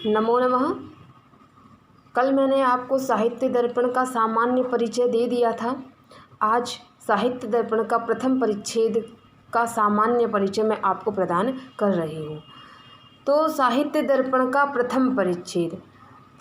नमो नमः। कल मैंने आपको साहित्य दर्पण का सामान्य परिचय दे दिया था। आज साहित्य दर्पण का प्रथम परिच्छेद का सामान्य परिचय मैं आपको प्रदान कर रही हूँ। तो साहित्य दर्पण का प्रथम परिच्छेद,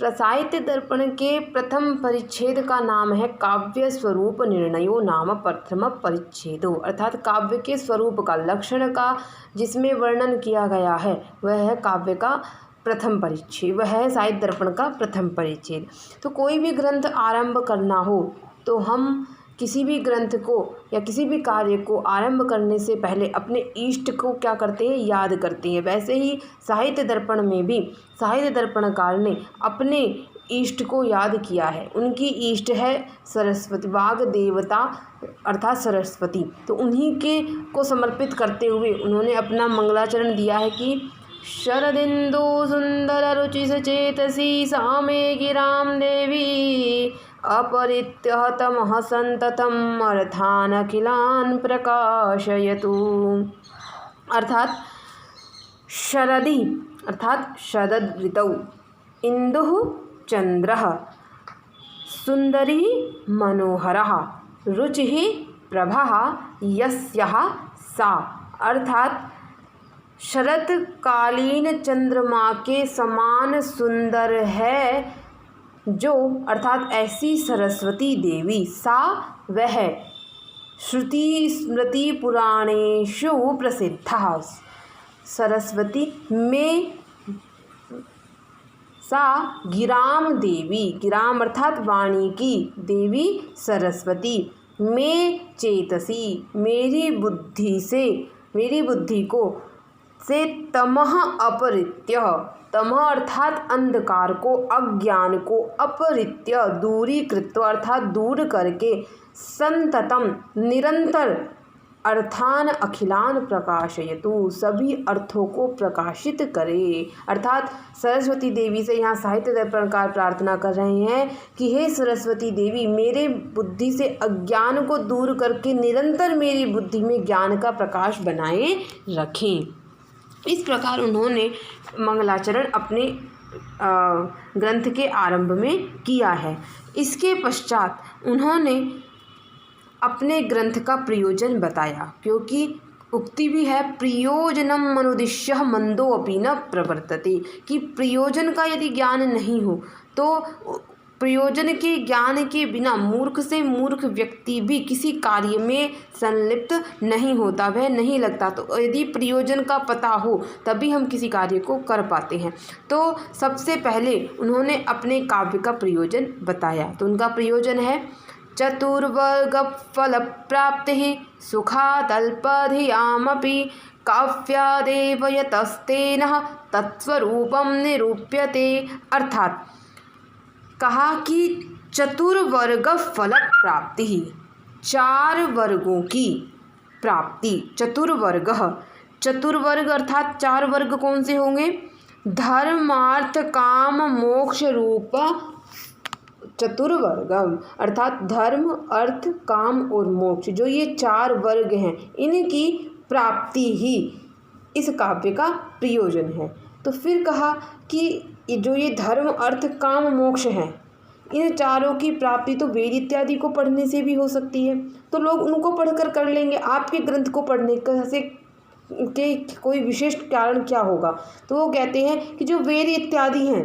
साहित्य दर्पण के प्रथम परिच्छेद का नाम है काव्य स्वरूप निर्णयो नाम प्रथम परिच्छेदो, अर्थात काव्य के स्वरूप का, लक्षण का जिसमें वर्णन किया गया है वह है काव्य का प्रथम परिच्छेद, वह है साहित्य दर्पण का प्रथम परिच्छेद। तो कोई भी ग्रंथ आरंभ करना हो तो हम किसी भी ग्रंथ को या किसी भी कार्य को आरंभ करने से पहले अपने इष्ट को क्या करते हैं, याद करते हैं। वैसे ही साहित्य दर्पण में भी साहित्य दर्पणकार ने अपने इष्ट को याद किया है। उनकी इष्ट है सरस्वती, वाग देवता अर्थात सरस्वती। तो उन्हीं के को समर्पित करते हुए उन्होंने अपना मंगलाचरण दिया है कि शरदिंदु सुंदर रुचि सचेतसी सामे गिराम देवी अपरित्यह तमः संततम अर्थान अखिलान प्रकाशयतु। अर्थात शरदि अर्थात शरद ऋतौ, इंदुः चंद्रः, सुंदरी मनोहरः, रुचिः प्रभः यस्यः सा। अर्थात शरतकालीन चंद्रमा के समान सुंदर है जो, अर्थात ऐसी सरस्वती देवी, सा वह श्रुति स्मृति पुराणेषु प्रसिद्धा। सरस्वती में सा गिराम देवी, गिराम अर्थात वाणी की, देवी सरस्वती, में चेतसी मेरी बुद्धि से, मेरी बुद्धि को, से तमः अपरित्य, तमः अर्थात अंधकार को, अज्ञान को, अपरित्य दूरी कृत्वा अर्थात दूर करके, संततम निरंतर, अर्थान अखिलान प्रकाशयतु सभी अर्थों को प्रकाशित करे। अर्थात सरस्वती देवी से यहाँ साहित्य दर्पणकार प्रार्थना कर रहे हैं कि हे सरस्वती देवी, मेरे बुद्धि से अज्ञान को दूर करके निरंतर मेरी बुद्धि में ज्ञान का प्रकाश बनाए रखें। इस प्रकार उन्होंने मंगलाचरण अपने ग्रंथ के आरंभ में किया है। इसके पश्चात उन्होंने अपने ग्रंथ का प्रयोजन बताया, क्योंकि उक्ति भी है प्रयोजनम मनुदिश्य मंदो अपि न प्रवर्तते, कि प्रयोजन का यदि ज्ञान नहीं हो तो प्रयोजन के ज्ञान के बिना मूर्ख से मूर्ख व्यक्ति भी किसी कार्य में संलिप्त नहीं होता, वह नहीं लगता। तो यदि प्रयोजन का पता हो तभी हम किसी कार्य को कर पाते हैं। तो सबसे पहले उन्होंने अपने काव्य का प्रयोजन बताया। तो उनका प्रयोजन है चतुर्वर्ग फल प्राप्ति सुखादल्पधियामपि काव्यादेव यतस्तेन तत्स्वरूपम निरूप्यते। अर्थात कहा कि चतुर्वर्ग फल प्राप्ति, चार वर्गों की प्राप्ति, चतुर्वर्ग, चतुर्वर्ग अर्थात चार वर्ग कौन से होंगे, धर्मार्थ काम मोक्ष रूप चतुर्वर्गम, अर्थात धर्म अर्थ काम और मोक्ष, जो ये चार वर्ग हैं, इनकी प्राप्ति ही इस काव्य का प्रयोजन है। तो फिर कहा कि जो ये धर्म अर्थ काम मोक्ष हैं, इन चारों की प्राप्ति तो वेद इत्यादि को पढ़ने से भी हो सकती है, तो लोग उनको पढ़कर कर लेंगे। आपके ग्रंथ को पढ़ने से के कोई विशेष कारण क्या होगा? तो वो कहते हैं कि जो वेद इत्यादि हैं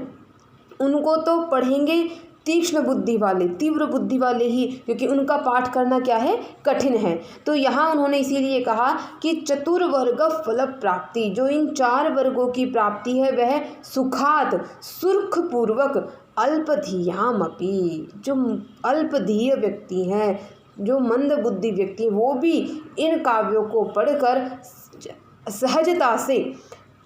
उनको तो पढ़ेंगे तीक्ष्ण बुद्धि वाले, तीव्र बुद्धि वाले ही, क्योंकि उनका पाठ करना क्या है, कठिन है। तो यहाँ उन्होंने इसीलिए कहा कि चतुर्वर्ग फल प्राप्ति, जो इन चार वर्गों की प्राप्ति है वह सुखात सुखपूर्वक अल्पधियामपि, जो अल्पधीय व्यक्ति हैं, जो मंद बुद्धि व्यक्ति हैं, वो भी इन काव्यों को पढ़कर सहजता से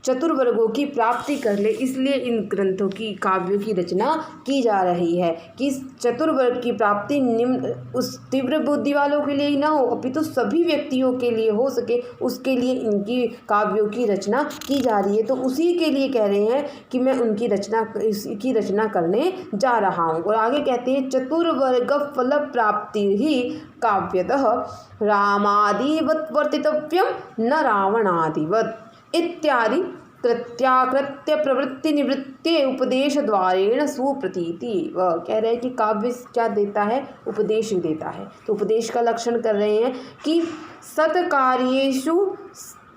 चतुर्वर्गों की प्राप्ति कर ले। इसलिए इन ग्रंथों की, काव्यों की रचना की जा रही है कि चतुर्वर्ग की प्राप्ति निम्न उस तीव्र बुद्धि वालों के लिए ही ना हो, अपितु सभी व्यक्तियों के लिए हो सके, उसके लिए इनकी काव्यों की रचना की जा रही है। तो उसी के लिए कह रहे हैं कि मैं उनकी रचना करने जा रहा हूँ। और आगे कहते हैं चतुर्वर्ग फल प्राप्ति ही काव्यतः रामादिवत वर्तितव्यम न रावणादिवत इत्यादि कृत्याकृत्य प्रवृत्ति निवृत्ति उपदेश द्वारेण सुप्रतीति। वह कह रहे हैं कि काव्य क्या देता है, उपदेश देता है। तो उपदेश का लक्षण कर रहे हैं कि सत्कार्येषु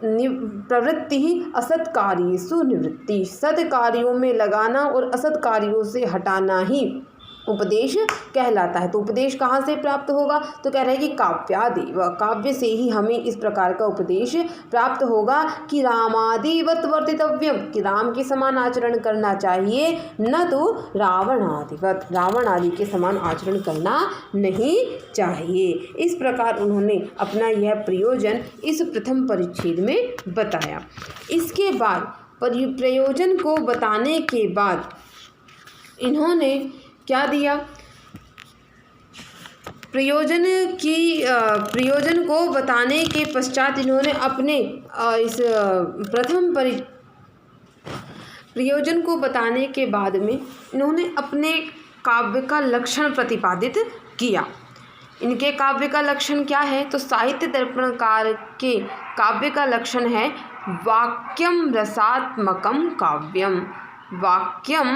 प्रवृत्ति ही असत्कार्येषु निवृत्ति। सत्कार्यों में लगाना और असत कार्यों से हटाना ही उपदेश कहलाता है। तो उपदेश कहाँ से प्राप्त होगा, तो कह रहे हैं कि काव्यादि, वह काव्य से ही हमें इस प्रकार का उपदेश प्राप्त होगा कि रामादिवत वर्तितव्यम, कि राम के समान आचरण करना चाहिए, न तो रावणादिवत, रावण आदि के समान आचरण करना नहीं चाहिए। इस प्रकार उन्होंने अपना यह प्रयोजन इस प्रथम परिच्छेद में बताया। इसके बाद प्रयोजन को बताने के बाद इन्होंने क्या दिया, प्रयोजन को बताने के पश्चात इन्होंने अपने इस प्रयोजन को बताने के बाद में इन्होंने अपने काव्य का लक्षण प्रतिपादित किया। इनके काव्य का लक्षण क्या है, तो साहित्य दर्पणकार के काव्य का लक्षण है वाक्यम रसात्मकम काव्यम। वाक्यम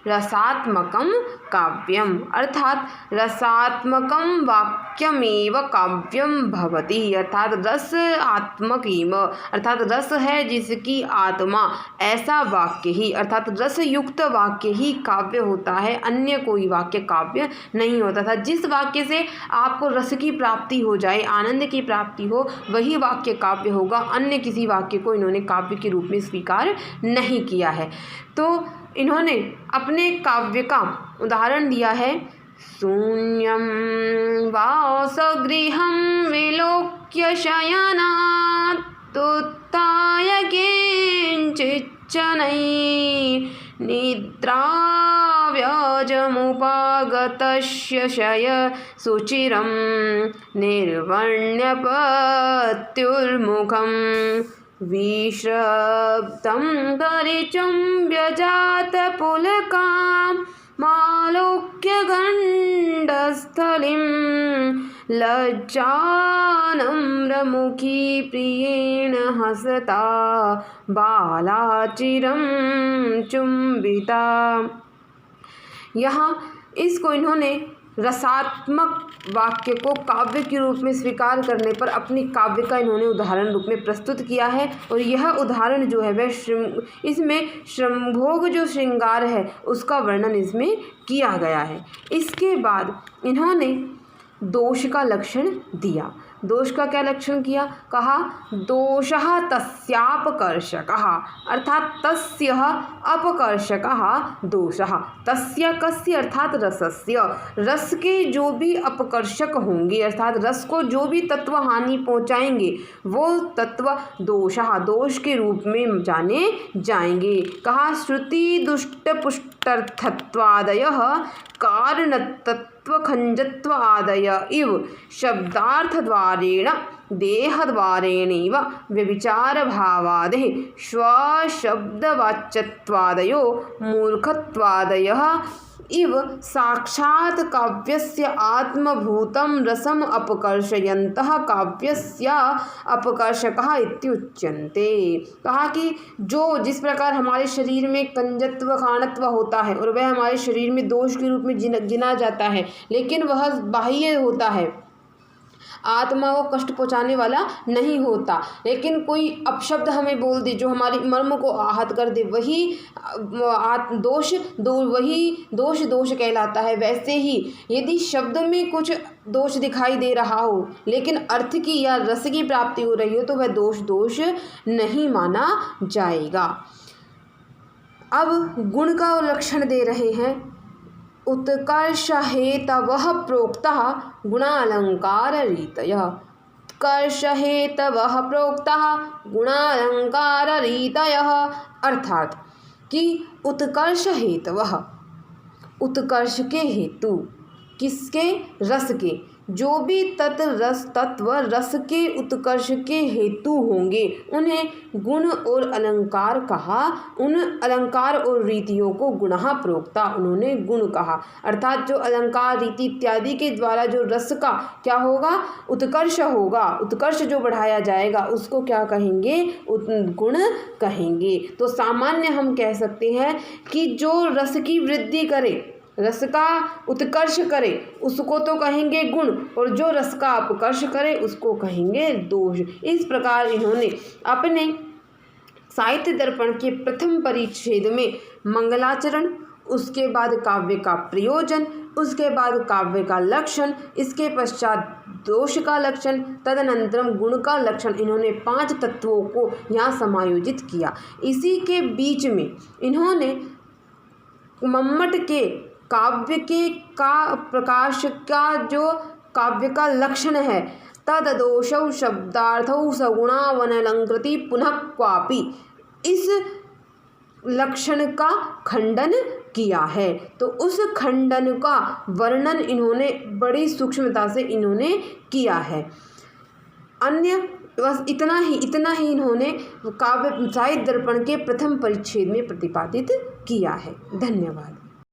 रसात्मकम काव्यम अर्थात रसात्मकम वाक्यमेव काव्यम भवति, अर्थात रस आत्मकीम, अर्थात रस है जिसकी आत्मा, ऐसा वाक्य ही, अर्थात रस युक्त वाक्य ही काव्य होता है, अन्य कोई वाक्य काव्य नहीं होता था। जिस वाक्य से आपको रस की प्राप्ति हो जाए, आनंद की प्राप्ति हो, वही वाक्य काव्य होगा। अन्य किसी वाक्य को इन्होंने काव्य के रूप में स्वीकार नहीं किया है। तो इन्होंने अपने काव्य का उदाहरण दिया है, शून्यं वासगृहं विलोक्य शयनात् उत्थाय किञ्चिच्चनैः निद्राव्याजमुपागतस्य शयसुचिरं निर्वर्ण्यपत्युर्मुखं विश्रब्दं परिचुम्ब्य जातपुलकां मालोक्य गण्डस्थलीं लज्जानम्रमुखी प्रियेण हसता बालाचिरं चुम्बिता। यहाँ इसको इन्होंने रसात्मक वाक्य को काव्य के रूप में स्वीकार करने पर अपनी काव्य का इन्होंने उदाहरण रूप में प्रस्तुत किया है। और यह उदाहरण जो है वह इसमें श्रमभोग जो श्रृंगार है उसका वर्णन इसमें किया गया है। इसके बाद इन्होंने दोष का लक्षण दिया। दोष का क्या लक्षण किया, कहा दोषः तस्यापकर्षकः, अर्थात तस्य अपकर्षकः दोषः। तस्य कस्य अर्थात रसस्य, रस के जो भी अपकर्षक होंगे अर्थात रस को जो भी तत्व हानि पहुँचाएंगे वो तत्व दोषः, दोष के रूप में जाने जाएंगे। कहा श्रुति दुष्ट पुष्टर्थत्वादयः कारणतत्वखंजत्वादय इव शब्दार्थद्वारेण देहद्वारेणैव व्यभिचारभावादेः स्वशब्दवाच्यत्वादयो मूर्खत्वादयः इव साक्षात् काव्यस्य आत्मभूतं रसम अपकर्षयन्तः काव्यस्य अपकर्षकः इत्युच्यन्ते। कहा कि जो जिस प्रकार हमारे शरीर में कंजत्व खाणत्व होता है और वह हमारे शरीर में दोष के रूप में गिना जाता है, लेकिन वह बाह्य होता है, आत्मा को कष्ट पहुँचाने वाला नहीं होता, लेकिन कोई अपशब्द हमें बोल दे जो हमारी मर्म को आहत कर दे, वही दोष कहलाता है। वैसे ही यदि शब्द में कुछ दोष दिखाई दे रहा हो लेकिन अर्थ की या रस की प्राप्ति हो रही हो तो वह दोष नहीं माना जाएगा। अब गुण का लक्षण दे रहे हैं, उत्कर्ष हेतवः प्रोक्तः गुणालंकार रीतयः। उत्कर्ष हेतवः प्रोक्तः गुणालंकार रीतयः अर्थात कि उत्कर्ष हेतवः, उत्कर्ष के हेतु किसके? रस के। जो भी तत्व रस के उत्कर्ष के हेतु होंगे उन्हें गुण और अलंकार कहा। उन अलंकार और रीतियों को गुणः प्रोक्ता, उन्होंने गुण कहा। अर्थात जो अलंकार, रीति इत्यादि के द्वारा जो रस का क्या होगा? उत्कर्ष होगा। उत्कर्ष जो बढ़ाया जाएगा उसको क्या कहेंगे? गुण कहेंगे। तो सामान्य हम कह सकते हैं कि जो रस की वृद्धि करे, रस का उत्कर्ष करे, उसको तो कहेंगे गुण, और जो रस का अपकर्ष करे उसको कहेंगे दोष। इस प्रकार इन्होंने अपने साहित्य दर्पण के प्रथम परिच्छेद में मंगलाचरण, उसके बाद काव्य का प्रयोजन, उसके बाद काव्य का लक्षण, इसके पश्चात दोष का लक्षण, तदनंतरम गुण का लक्षण, इन्होंने 5 तत्वों को यहाँ समायोजित किया। इसी के बीच में इन्होंने मम्मट के काव्य के का प्रकाश का जो काव्य का लक्षण है, तददोषौ शब्दार्थौ सगुणावनलंकृति पुनः क्वापि, इस लक्षण का खंडन किया है। तो उस खंडन का वर्णन इन्होंने बड़ी सूक्ष्मता से इन्होंने किया है। अन्य बस इतना ही इन्होंने काव्य साहित्य दर्पण के प्रथम परिच्छेद में प्रतिपादित किया है। धन्यवाद।